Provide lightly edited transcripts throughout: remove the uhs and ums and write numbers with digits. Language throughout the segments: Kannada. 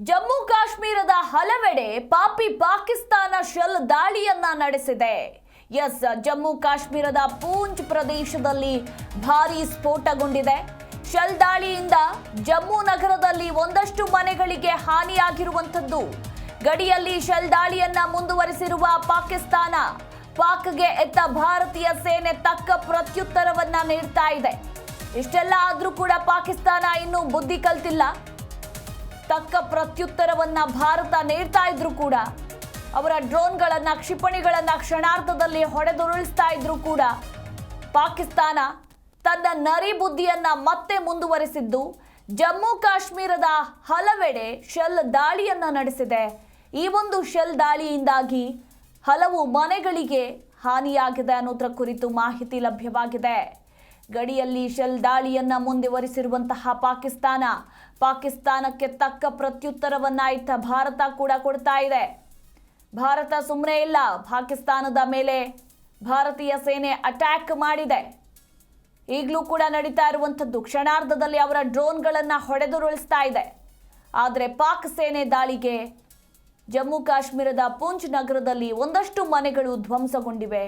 ಜಮ್ಮು ಕಾಶ್ಮೀರದ ಹಲವೆಡೆ ಪಾಕಿಸ್ತಾನ ಶೆಲ್ ದಾಳಿಯನ್ನ ನಡೆಸಿದೆ. ಜಮ್ಮು ಕಾಶ್ಮೀರದ ಪೂಂಚ್ ಪ್ರದೇಶದಲ್ಲಿ ಭಾರೀ ಸ್ಫೋಟಗೊಂಡಿದೆ. ಶೆಲ್ ದಾಳಿಯಿಂದ ಜಮ್ಮು ನಗರದಲ್ಲಿ ಒಂದಷ್ಟು ಮನೆಗಳಿಗೆ ಹಾನಿಯಾಗಿರುವಂತದ್ದು. ಗಡಿಯಲ್ಲಿ ಶೆಲ್ ದಾಳಿಯನ್ನ ಮುಂದುವರಿಸಿರುವ ಪಾಕಿಸ್ತಾನ, ಪಾಕ್ಗೆ ಎತ್ತ ಭಾರತೀಯ ಸೇನೆ ತಕ್ಕ ಪ್ರತ್ಯುತ್ತರವನ್ನ ನೀಡ್ತಾ ಇದೆ. ಇಷ್ಟೆಲ್ಲ ಆದ್ರೂ ಕೂಡ ಪಾಕಿಸ್ತಾನ ಇನ್ನೂ ಬುದ್ಧಿ ಕಲ್ತಿಲ್ಲ. ತಕ್ಕ ಪ್ರತ್ಯುತ್ತರವನ್ನ ಭಾರತ ನೀಡ್ತಾ ಇದ್ರು ಕೂಡ, ಅವರ ಡ್ರೋನ್ಗಳನ್ನ, ಕ್ಷಿಪಣಿಗಳನ್ನ ಕ್ಷಣಾರ್ಧದಲ್ಲಿ ಹೊಡೆದುರುಳಿಸ್ತಾ ಇದ್ರು ಕೂಡ ಪಾಕಿಸ್ತಾನ ತನ್ನ ನರಿ ಬುದ್ಧಿಯನ್ನ ಮತ್ತೆ ಮುಂದುವರಿಸಿದ್ದು ಜಮ್ಮು ಕಾಶ್ಮೀರದ ಹಲವೆಡೆ ಶೆಲ್ ದಾಳಿಯನ್ನ ನಡೆಸಿದೆ. ಈ ಒಂದು ಶೆಲ್ ದಾಳಿಯಿಂದಾಗಿ ಹಲವು ಮನೆಗಳಿಗೆ ಹಾನಿಯಾಗಿದೆ ಅನ್ನೋದರ ಕುರಿತು ಮಾಹಿತಿ ಲಭ್ಯವಾಗಿದೆ. ಗಡಿಯಲ್ಲಿ ಶೆಲ್ ದಾಳಿಯನ್ನ ಮುಂದುವರಿಸಿರುವಂತಹ ಪಾಕಿಸ್ತಾನಕ್ಕೆ ತಕ್ಕ ಪ್ರತ್ಯುತ್ತರವನ್ನ ಇತ್ತ ಭಾರತ ಕೂಡ ಕೊಡ್ತಾ ಇದೆ. ಭಾರತ ಸುಮ್ಮನೆ ಇಲ್ಲ. ಪಾಕಿಸ್ತಾನದ ಮೇಲೆ ಭಾರತೀಯ ಸೇನೆ ಅಟ್ಯಾಕ್ ಮಾಡಿದೆ. ಈಗಲೂ ಕೂಡ ನಡೀತಾ ಇರುವಂಥದ್ದು. ಕ್ಷಣಾರ್ಧದಲ್ಲಿ ಅವರ ಡ್ರೋನ್ಗಳನ್ನ ಹೊಡೆದುರುಳಿಸ್ತಾ ಇದೆ. ಆದರೆ ಪಾಕ್ ಸೇನೆ ದಾಳಿಗೆ ಜಮ್ಮು ಕಾಶ್ಮೀರದ ಪೂಂಚ್ ನಗರದಲ್ಲಿ ಒಂದಷ್ಟು ಮನೆಗಳು ಧ್ವಂಸಗೊಂಡಿವೆ,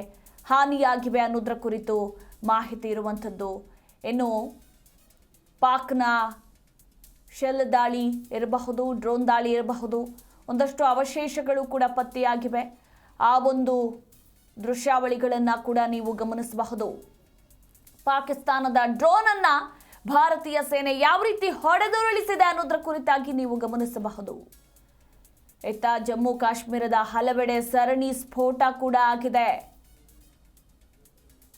ಹಾನಿಯಾಗಿವೆ ಅನ್ನೋದರ ಕುರಿತು ಮಾಹಿತಿ ಇರುವಂಥದ್ದು. ಇನ್ನು ಪಾಕ್ನ ಶೆಲ್ ದಾಳಿ ಇರಬಹುದು, ಡ್ರೋನ್ ದಾಳಿ ಇರಬಹುದು, ಒಂದಷ್ಟು ಅವಶೇಷಗಳು ಕೂಡ ಪತ್ತೆಯಾಗಿವೆ. ಆ ಒಂದು ದೃಶ್ಯಾವಳಿಗಳನ್ನು ಕೂಡ ನೀವು ಗಮನಿಸಬಹುದು. ಪಾಕಿಸ್ತಾನದ ಡ್ರೋನ್ ಅನ್ನ ಭಾರತೀಯ ಸೇನೆ ಯಾವ ರೀತಿ ಹೊಡೆದುರುಳಿಸಿದೆ ಅನ್ನೋದರ ಕುರಿತಾಗಿ ನೀವು ಗಮನಿಸಬಹುದು. ಇತ್ತ ಜಮ್ಮು ಕಾಶ್ಮೀರದ ಹಲವೆಡೆ ಸರಣಿ ಸ್ಫೋಟ ಕೂಡ ಆಗಿದೆ.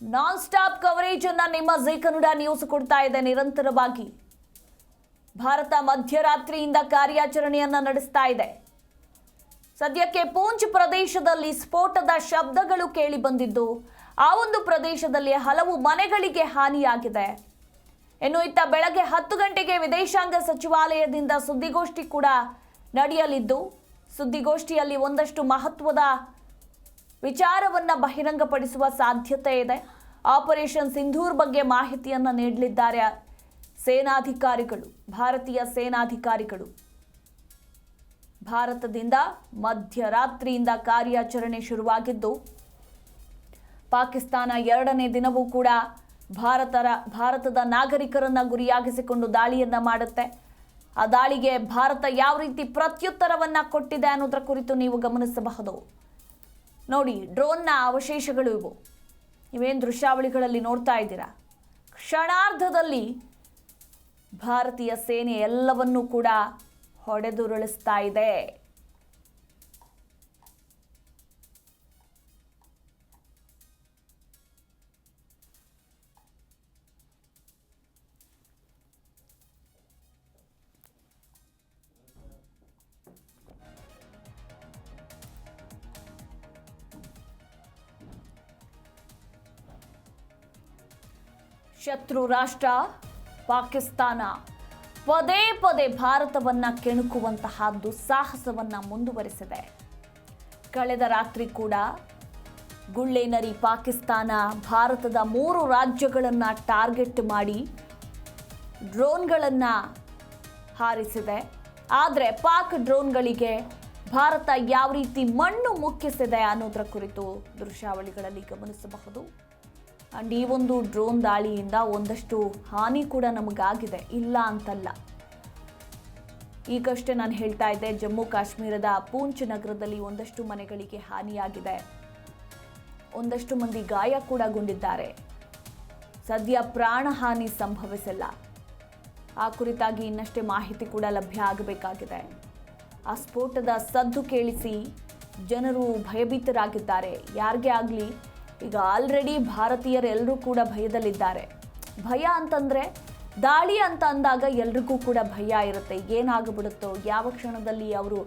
ನಾನ್ ಸ್ಟಾಪ್ ಕವರೇಜ್ ಅನ್ನ ನಿಮ್ಮ ಜೀ ಕನ್ನಡ ನ್ಯೂಸ್ ಕೊಡ್ತಾ ಇದೆ ನಿರಂತರವಾಗಿ. ಭಾರತ ಮಧ್ಯರಾತ್ರಿಯಿಂದ ಕಾರ್ಯಾಚರಣೆಯನ್ನ ನಡೆಸ್ತಾ ಇದೆ. ಸದ್ಯಕ್ಕೆ ಪೂಂಚ್ ಪ್ರದೇಶದಲ್ಲಿ ಸ್ಫೋಟದ ಶಬ್ದಗಳು ಕೇಳಿ ಬಂದಿದ್ದು, ಆ ಒಂದು ಪ್ರದೇಶದಲ್ಲಿ ಹಲವು ಮನೆಗಳಿಗೆ ಹಾನಿಯಾಗಿದೆ. ಇನ್ನು ಇತ್ತ ಬೆಳಗ್ಗೆ 10 ಗಂಟೆಗೆ ವಿದೇಶಾಂಗ ಸಚಿವಾಲಯದಿಂದ ಸುದ್ದಿಗೋಷ್ಠಿ ಕೂಡ ನಡೆಯಲಿದ್ದು, ಸುದ್ದಿಗೋಷ್ಠಿಯಲ್ಲಿ ಒಂದಷ್ಟು ಮಹತ್ವದ ವಿಚಾರವನ್ನ ಬಹಿರಂಗಪಡಿಸುವ ಸಾಧ್ಯತೆ ಇದೆ. ಆಪರೇಷನ್ ಸಿಂಧೂರ್ ಬಗ್ಗೆ ಮಾಹಿತಿಯನ್ನ ನೀಡಲಿದ್ದಾರೆ ಸೇನಾಧಿಕಾರಿಗಳು, ಭಾರತೀಯ ಸೇನಾಧಿಕಾರಿಗಳು. ಭಾರತದಿಂದ ಮಧ್ಯರಾತ್ರಿಯಿಂದ ಕಾರ್ಯಾಚರಣೆ ಶುರುವಾಗಿದ್ದು, ಪಾಕಿಸ್ತಾನ 2ನೇ ದಿನವೂ ಕೂಡ ಭಾರತದ ನಾಗರಿಕರನ್ನ ಗುರಿಯಾಗಿಸಿಕೊಂಡು ದಾಳಿಯನ್ನ ಮಾಡುತ್ತೆ. ಆ ದಾಳಿಗೆ ಭಾರತ ಯಾವ ರೀತಿ ಪ್ರತ್ಯುತ್ತರವನ್ನ ಕೊಟ್ಟಿದೆ ಅನ್ನೋದರ ಕುರಿತು ನೀವು ಗಮನಿಸಬಹುದು. ನೋಡಿ, ಡ್ರೋನ್ನ ಅವಶೇಷಗಳು ಇವು. ನೀವೇನು ದೃಶ್ಯಾವಳಿಗಳಲ್ಲಿ ನೋಡ್ತಾ ಇದ್ದೀರಾ. ಕ್ಷಣಾರ್ಧದಲ್ಲಿ ಭಾರತೀಯ ಸೇನೆ ಎಲ್ಲವನ್ನೂ ಕೂಡ ಹೊಡೆದುರುಳಿಸ್ತಾ ಇದೆ. ಶತ್ರು ರಾಷ್ಟ್ರ ಪಾಕಿಸ್ತಾನ ಪದೇ ಪದೇ ಭಾರತವನ್ನ ಕೆಣಕುವಂತಹ ದುಸ್ಸಾಹಸವನ್ನ ಮುಂದುವರಿಸಿದೆ. ಕಳೆದ ರಾತ್ರಿ ಕೂಡ ಗುಳ್ಳೇನರಿ ಪಾಕಿಸ್ತಾನ ಭಾರತದ 3 ರಾಜ್ಯಗಳನ್ನ ಟಾರ್ಗೆಟ್ ಮಾಡಿ ಡ್ರೋನ್ಗಳನ್ನ ಹಾರಿಸಿದೆ. ಆದರೆ ಪಾಕ್ ಡ್ರೋನ್ಗಳಿಗೆ ಭಾರತ ಯಾವ ರೀತಿ ಮಣ್ಣು ಮುಕ್ಕಿಸಿದೆ ಅನ್ನೋದರ ಕುರಿತು ದೃಶ್ಯಾವಳಿಗಳಲ್ಲಿ ಗಮನಿಸಬಹುದು. ಅಂಡ್ ಈ ಒಂದು ಡ್ರೋನ್ ದಾಳಿಯಿಂದ ಒಂದಷ್ಟು ಹಾನಿ ಕೂಡ ನಮಗಾಗಿದೆ, ಇಲ್ಲ ಅಂತಲ್ಲ. ಈಗಷ್ಟೇ ನಾನು ಹೇಳ್ತಾ ಇದ್ದೆ, ಜಮ್ಮು ಕಾಶ್ಮೀರದ ಪೂಂಚ್ ನಗರದಲ್ಲಿ ಒಂದಷ್ಟು ಮನೆಗಳಿಗೆ ಹಾನಿಯಾಗಿದೆ, ಒಂದಷ್ಟು ಮಂದಿ ಗಾಯ ಕೂಡ ಗೊಂಡಿದ್ದಾರೆ. ಸದ್ಯ ಪ್ರಾಣಹಾನಿ ಸಂಭವಿಸಿಲ್ಲ. ಆ ಕುರಿತಾಗಿ ಇನ್ನಷ್ಟೇ ಮಾಹಿತಿ ಕೂಡ ಲಭ್ಯ ಆಗಬೇಕಾಗಿದೆ. ಆ ಸ್ಫೋಟದ ಸದ್ದು ಕೇಳಿಸಿ ಜನರು ಭಯಭೀತರಾಗಿದ್ದಾರೆ. ಯಾರಿಗೇ ಆಗಲಿ, ಈಗ ಆಲ್ರೆಡಿ ಭಾರತೀಯರೆಲ್ಲರೂ ಕೂಡ ಭಯದಲ್ಲಿದ್ದಾರೆ. ಭಯ ಅಂತಂದರೆ ದಾಳಿ ಅಂತ ಅಂದಾಗ ಎಲ್ರಿಗೂ ಕೂಡ ಭಯ ಇರುತ್ತೆ. ಏನಾಗ್ಬಿಡುತ್ತೋ, ಯಾವ ಕ್ಷಣದಲ್ಲಿ ಅವರು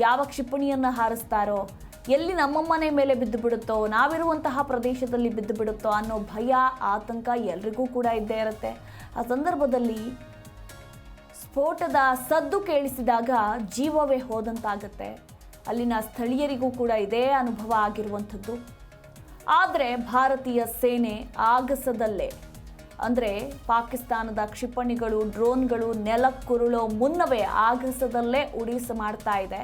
ಯಾವ ಕ್ಷಿಪಣಿಯನ್ನು ಹಾರಿಸ್ತಾರೋ, ಎಲ್ಲಿ ನಮ್ಮ ಮನೆ ಮೇಲೆ ಬಿದ್ದು ಬಿಡುತ್ತೋ, ನಾವಿರುವಂತಹ ಪ್ರದೇಶದಲ್ಲಿ ಬಿದ್ದು ಬಿಡುತ್ತೋ ಅನ್ನೋ ಭಯ, ಆತಂಕ ಎಲ್ರಿಗೂ ಕೂಡ ಇದ್ದೇ ಇರುತ್ತೆ. ಆ ಸಂದರ್ಭದಲ್ಲಿ ಸ್ಫೋಟದ ಸದ್ದು ಕೇಳಿಸಿದಾಗ ಜೀವವೇ ಹೋದಂತಾಗುತ್ತೆ. ಅಲ್ಲಿನ ಸ್ಥಳೀಯರಿಗೂ ಕೂಡ ಇದೇ ಅನುಭವ ಆಗಿರುವಂಥದ್ದು. ಆದರೆ ಭಾರತೀಯ ಸೇನೆ ಆಗಸದಲ್ಲೇ ಅಂದರೆ ಪಾಕಿಸ್ತಾನದ ಕ್ಷಿಪಣಿಗಳು ಡ್ರೋನ್ಗಳು ನೆಲಕ್ಕುರುಳೋ ಮುನ್ನವೇ ಆಗಸದಲ್ಲೇ ಉಡೀಸ ಮಾಡ್ತಾ ಇದೆ.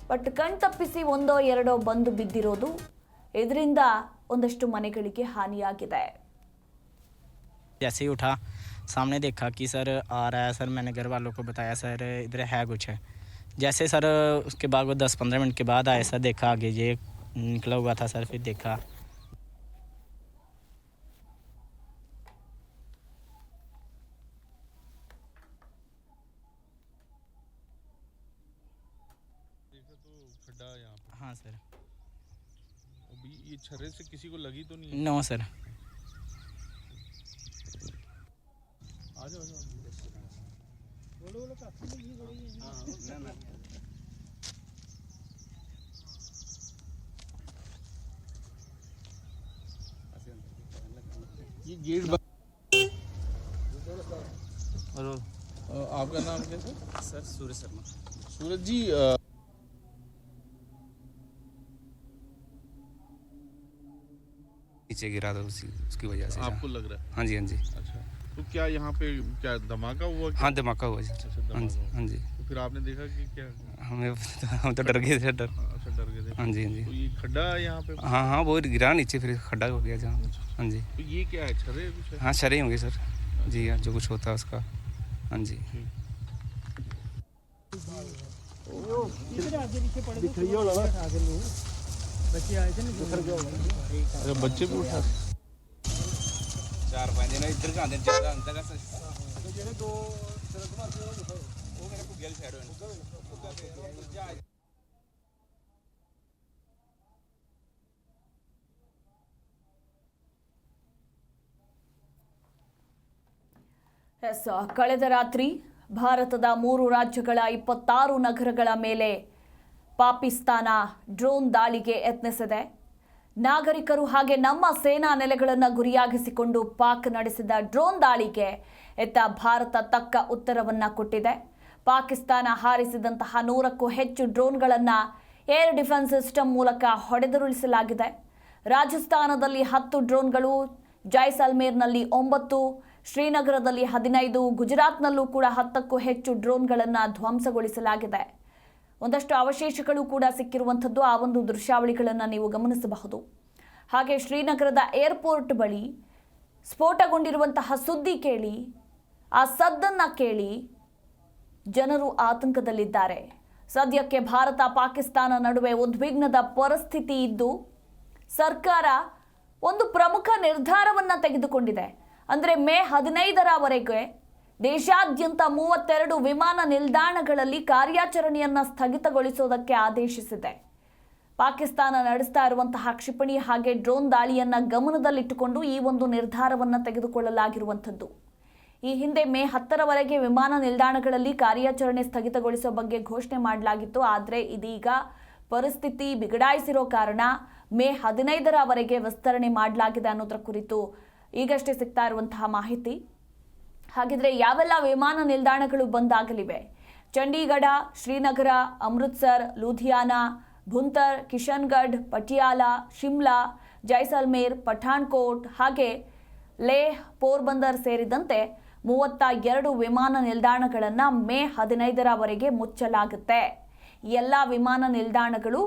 ಬಟ್ ಕಣ್ತಪ್ಪಿಸಿ ಒಂದೋ ಎರಡೋ ಬಂದು ಬಿದ್ದಿರೋದು, ಇದರಿಂದ ಒಂದಷ್ಟು ಮನೆಗಳಿಗೆ ಹಾನಿಯಾಗಿದೆ. जैसे ही उठा सामने देखा कि सर आ रहा है सर, मैंने घर वालों को बताया सर इधर है कुछ है. जैसे सर उसके बाद वो 10-15 मिनट के बाद आए सर, देखा आगे ये निकला हुआ था सर, फिर देखा तो खड्डा यहाँ पे। हाँ सर. अभी ये छर्रे से किसी को लगी तो नहीं? No sir. आ जाओ ये गेट हेलो, आपका नाम क्या है? सर सूर्य शर्मा. सूरज जी, नीचे गिरा था उसकी वजह से. आपको लग रहा है? हाँ जी हाँ जी. अच्छा, तो क्या यहाँ पे क्या धमाका हुआ क्या? हाँ धमाका हुआ जी. अच्छा, हाँ धमाका जी हुआ। हाँ जी. तो फिर आपने देखा कि क्या? हम तो डर गए थे. डर. अच्छा, डर गए थे। हाँ जी हाँ तो जी. ये खड्डा है यहाँ पे? हाँ हाँ वो गिरा नीचे, फिर खड्डा हो गया जहाँ. हाँ जी. तो ये क्या है, छर्रे कुछ है? हाँ शरे होंगे सर जी. हाँ जो कुछ होता है उसका. हाँ जी. अरे बच्चे भी उठा 4-5 दिन इधर का आते ज्यादा अंदर का ਜਿਹੜੇ ਦੋ ਉਹ ਮੇਰੇ ਕੋ ਗੈਲ ਸਾਈਡ ਹੋਣ. ಎಸ್, ಕಳೆದ ರಾತ್ರಿ ಭಾರತದ 3 ರಾಜ್ಯಗಳ 26 ನಗರಗಳ ಮೇಲೆ ಪಾಕಿಸ್ತಾನ ಡ್ರೋನ್ ದಾಳಿಗೆ ಯತ್ನಿಸಿದೆ. ನಾಗರಿಕರು ಹಾಗೆ ನಮ್ಮ ಸೇನಾ ನೆಲೆಗಳನ್ನು ಗುರಿಯಾಗಿಸಿಕೊಂಡು ಪಾಕ್ ನಡೆಸಿದ ಡ್ರೋನ್ ದಾಳಿಗೆ ಭಾರತ ತಕ್ಕ ಉತ್ತರವನ್ನು ಕೊಟ್ಟಿದೆ. ಪಾಕಿಸ್ತಾನ ಹಾರಿಸಿದಂತಹ 100ಕ್ಕೂ ಹೆಚ್ಚು ಡ್ರೋನ್ಗಳನ್ನು ಏರ್ ಡಿಫೆನ್ಸ್ ಸಿಸ್ಟಮ್ ಮೂಲಕ ಹೊಡೆದುರುಳಿಸಲಾಗಿದೆ. ರಾಜಸ್ಥಾನದಲ್ಲಿ 10 ಡ್ರೋನ್ಗಳು, ಜೈಸಲ್ಮೇರ್ನಲ್ಲಿ 9, ಶ್ರೀನಗರದಲ್ಲಿ 15, ಗುಜರಾತ್ನಲ್ಲೂ ಕೂಡ 10ಕ್ಕೂ ಹೆಚ್ಚು ಡ್ರೋನ್ಗಳನ್ನು ಧ್ವಂಸಗೊಳಿಸಲಾಗಿದೆ. ಒಂದಷ್ಟು ಅವಶೇಷಗಳು ಕೂಡ ಸಿಕ್ಕಿರುವಂಥದ್ದು, ಆ ಒಂದು ದೃಶ್ಯಾವಳಿಗಳನ್ನು ನೀವು ಗಮನಿಸಬಹುದು. ಹಾಗೆ ಶ್ರೀನಗರದ ಏರ್ಪೋರ್ಟ್ ಬಳಿ ಸ್ಫೋಟಗೊಂಡಿರುವಂತಹ ಸುದ್ದಿ ಕೇಳಿ, ಆ ಸದ್ದನ್ನು ಕೇಳಿ ಜನರು ಆತಂಕದಲ್ಲಿದ್ದಾರೆ. ಸದ್ಯಕ್ಕೆ ಭಾರತ ಪಾಕಿಸ್ತಾನ ನಡುವೆ ಉದ್ವಿಗ್ನದ ಪರಿಸ್ಥಿತಿ ಇದ್ದು, ಸರ್ಕಾರ ಒಂದು ಪ್ರಮುಖ ನಿರ್ಧಾರವನ್ನು ತೆಗೆದುಕೊಂಡಿದೆ. ಅಂದರೆ ಮೇ 15ರವರೆಗೆ ದೇಶಾದ್ಯಂತ 32 ವಿಮಾನ ನಿಲ್ದಾಣಗಳಲ್ಲಿ ಕಾರ್ಯಾಚರಣೆಯನ್ನು ಸ್ಥಗಿತಗೊಳಿಸೋದಕ್ಕೆ ಆದೇಶಿಸಿದೆ. ಪಾಕಿಸ್ತಾನ ನಡೆಸ್ತಾ ಇರುವಂತಹ ಕ್ಷಿಪಣಿ ಹಾಗೆ ಡ್ರೋನ್ ದಾಳಿಯನ್ನು ಗಮನದಲ್ಲಿಟ್ಟುಕೊಂಡು ಈ ಒಂದು ನಿರ್ಧಾರವನ್ನು ತೆಗೆದುಕೊಳ್ಳಲಾಗಿರುವಂಥದ್ದು. ಈ ಹಿಂದೆ ಮೇ 10ರವರೆಗೆ ವಿಮಾನ ನಿಲ್ದಾಣಗಳಲ್ಲಿ ಕಾರ್ಯಾಚರಣೆ ಸ್ಥಗಿತಗೊಳಿಸೋ ಬಗ್ಗೆ ಘೋಷಣೆ ಮಾಡಲಾಗಿತ್ತು. ಆದರೆ ಇದೀಗ ಪರಿಸ್ಥಿತಿ ಬಿಗಡಾಯಿಸಿರೋ ಕಾರಣ ಮೇ 15ರವರೆಗೆ ವಿಸ್ತರಣೆ ಮಾಡಲಾಗಿದೆ ಅನ್ನೋದರ ಕುರಿತು ಈಗಷ್ಟೇ ಸಿಗ್ತಾ ಇರುವಂತಹ ಮಾಹಿತಿ. ಹಾಗಿದ್ರೆ ಯಾವೆಲ್ಲ ವಿಮಾನ ನಿಲ್ದಾಣಗಳು ಬಂದಾಗಲಿವೆ? ಚಂಡೀಗಢ, ಶ್ರೀನಗರ, ಅಮೃತ್ಸರ್, ಲೂಧಿಯಾನ, ಭುಂತರ್, ಕಿಶನ್ಗಢ್, ಪಟಿಯಾಲ, ಶಿಮ್ಲಾ, ಜೈಸಲ್ಮೇರ್, ಪಠಾಣ್ಕೋಟ್ ಹಾಗೆ ಲೇಹ್, ಪೋರ್ಬಂದರ್ ಸೇರಿದಂತೆ 32 ವಿಮಾನ ನಿಲ್ದಾಣಗಳನ್ನು ಮೇ 15ರವರೆಗೆ ಮುಚ್ಚಲಾಗುತ್ತೆ. ಈ ಎಲ್ಲ ವಿಮಾನ ನಿಲ್ದಾಣಗಳು